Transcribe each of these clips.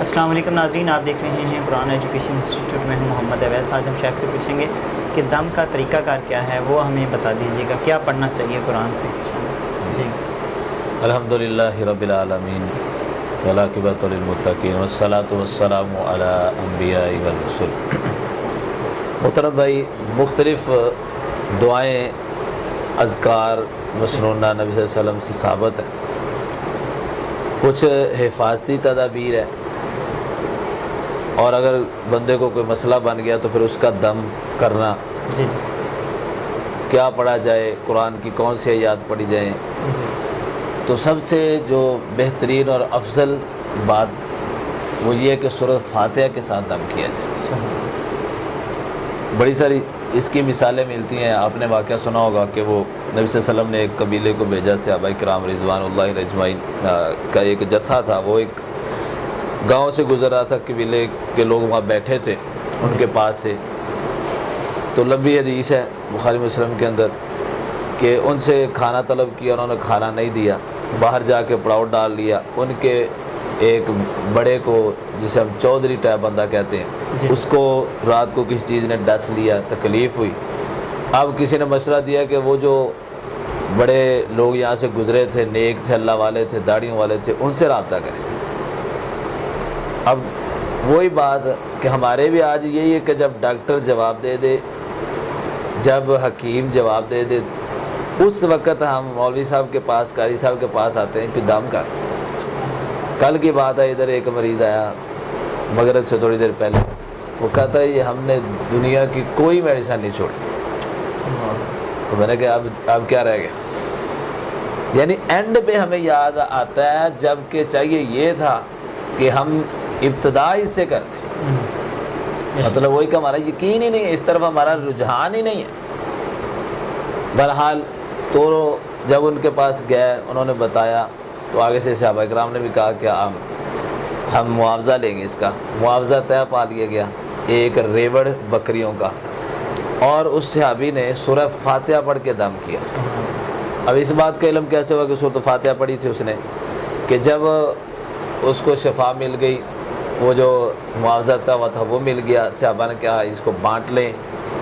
السلام علیکم ناظرین، آپ دیکھ رہے ہیں قرآن ایجوکیشن انسٹیٹیوٹ میں ہوں محمد اویس۔ آج ہم شیخ سے پوچھیں گے کہ دم کا طریقہ کار کیا ہے، وہ ہمیں بتا دیجیے گا، کیا پڑھنا چاہیے قرآن سے؟ جی الحمدللہ رب العالمین والعاقبۃ للمتقین والصلاۃ والسلام علی انبیاء والرسل۔ محترم بھائی، مختلف دعائیں اذکار مسنونہ نبی صلی اللہ علیہ وسلم سے ثابت ہے، کچھ حفاظتی تدابیر ہے، اور اگر بندے کو کوئی مسئلہ بن گیا تو پھر اس کا دم کرنا، جی کیا پڑھا جائے، قرآن کی کون سی آیات پڑھی جائیں۔ تو سب سے جو بہترین اور افضل بات وہ یہ ہے کہ سورہ فاتحہ کے ساتھ دم کیا جائے۔ بڑی ساری اس کی مثالیں ملتی ہیں۔ آپ نے واقعہ سنا ہوگا کہ وہ نبی صلی اللہ علیہ وسلم نے ایک قبیلے کو بھیجا، صحابہ کرام رضوان اللہ اجمعین کا ایک جتھا تھا، وہ ایک گاؤں سے گزر رہا تھا، قبیلے کے لوگ وہاں بیٹھے تھے ان کے پاس سے۔ تو لمبی حدیث ہے بخاری مسلم کے اندر کہ ان سے کھانا طلب کیا، انہوں نے کھانا نہیں دیا، باہر جا کے پڑاؤ ڈال لیا۔ ان کے ایک بڑے کو، جسے ہم چودھری ٹائپ بندہ کہتے ہیں، اس کو رات کو کسی چیز نے ڈس لیا، تکلیف ہوئی۔ اب کسی نے مشورہ دیا کہ وہ جو بڑے لوگ یہاں سے گزرے تھے، نیک تھے، اللہ والے تھے، داڑھیوں والے تھے، ان سے رابطہ کریں۔ اب وہی بات کہ ہمارے بھی آج یہی ہے کہ جب ڈاکٹر جواب دے دے، جب حکیم جواب دے دے، اس وقت ہم مولوی صاحب کے پاس، قاری صاحب کے پاس آتے ہیں کہ دم کر۔ کل کی بات ہے، ادھر ایک مریض آیا مغرب سے تھوڑی دیر پہلے، وہ کہتا ہے یہ ہم نے دنیا کی کوئی میڈیسن نہیں چھوڑی۔ تو میں نے کہا اب کیا رہ گیا؟ یعنی اینڈ پہ ہمیں یاد آتا ہے جب کہ چاہیے یہ تھا کہ ہم ابتدا اس سے کرتے، مطلب وہی کہ ہمارا یقین ہی نہیں ہے، اس طرف ہمارا رجحان ہی نہیں ہے۔ بہرحال تو جب ان کے پاس گئے، انہوں نے بتایا، تو آگے سے صحابہ کرام نے بھی کہا کہ ہم معاوضہ لیں گے، اس کا معاوضہ طے پا لیا گیا، ایک ریوڑ بکریوں کا، اور اس صحابی نے سورہ فاتحہ پڑھ کے دم کیا۔ اب اس بات کا علم کیسے ہوا کہ سورہ فاتحہ پڑھی تھی اس نے؟ کہ جب اس کو شفا مل گئی، وہ جو معاوضہ طے ہوا تھا وہ مل گیا، صحابہ نے کہا اس کو بانٹ لیں۔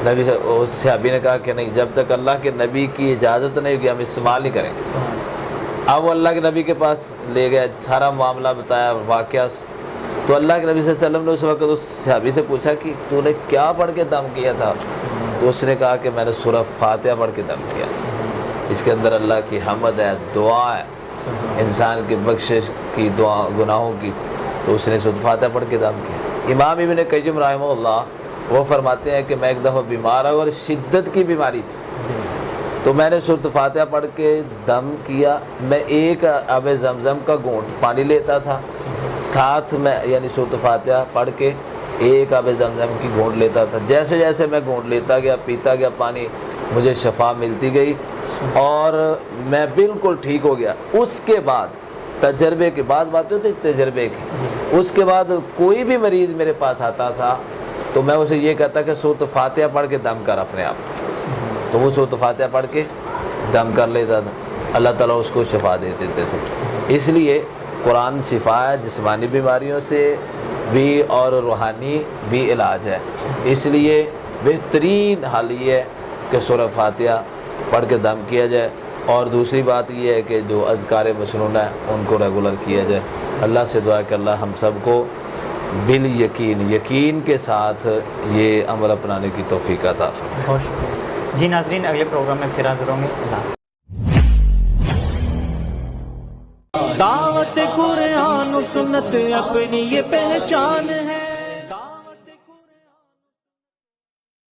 نبی اس صحابی نے کہا کہ نہیں، جب تک اللہ کے نبی کی اجازت نہیں ہوگی ہم استعمال نہیں کریں گے۔ اب وہ اللہ کے نبی کے پاس لے گئے، سارا معاملہ بتایا، واقعہ۔ تو اللہ کے نبی صلی اللہ علیہ وسلم نے اس وقت اس صحابی سے پوچھا کہ تو نے کیا پڑھ کے دم کیا تھا؟ تو اس نے کہا کہ میں نے سورہ فاتحہ پڑھ کے دم کیا۔ اس کے اندر اللہ کی حمد ہے، دعا ہے، انسان کی بخشش کی، دعا گناہوں کی۔ تو اس نے سورہ فاتحہ پڑھ کے دم کیا۔ امام ابن قیم رحمہ اللہ وہ فرماتے ہیں کہ میں ایک دفعہ بیمار ہوا اور شدت کی بیماری تھی، تو میں نے سورۃ فاتحہ پڑھ کے دم کیا۔ میں ایک آب زمزم کا گھونٹ پانی لیتا تھا، ساتھ میں یعنی سورۃ فاتحہ پڑھ کے ایک آب زمزم کی گھونٹ لیتا تھا۔ جیسے جیسے میں گھونٹ لیتا گیا، پیتا گیا پانی، مجھے شفا ملتی گئی اور میں بالکل ٹھیک ہو گیا۔ اس کے بعد تجربے کی بعض باتیں ہوتی تجربے کی، اس کے بعد کوئی بھی مریض میرے پاس آتا تھا تو میں اسے یہ کہتا کہ سورۃ فاتحہ پڑھ کے دم کر اپنے آپ، تو وہ سورۃ فاتحہ پڑھ کے دم کر لیتا تھا، اللہ تعالیٰ اس کو شفا دے دیتے تھے۔ اس لیے قرآن شفا ہے، جسمانی بیماریوں سے بھی اور روحانی بھی علاج ہے۔ اس لیے بہترین حل یہ ہے کہ سورہ فاتحہ پڑھ کے دم کیا جائے، اور دوسری بات یہ ہے کہ جو اذکار مسنونہ ہے ان کو ریگولر کیا جائے۔ اللہ سے دعا ہے کہ اللہ ہم سب کو یقین کے ساتھ یہ عمل اپنانے کی توفیق عطا فرمائے۔ بہت شکریہ جی ناظرین، اگلے پروگرام میں پھر حاضر ہوں گے۔ اللہ دعوت قرآن و سنت اپنی یہ پہچان ہے۔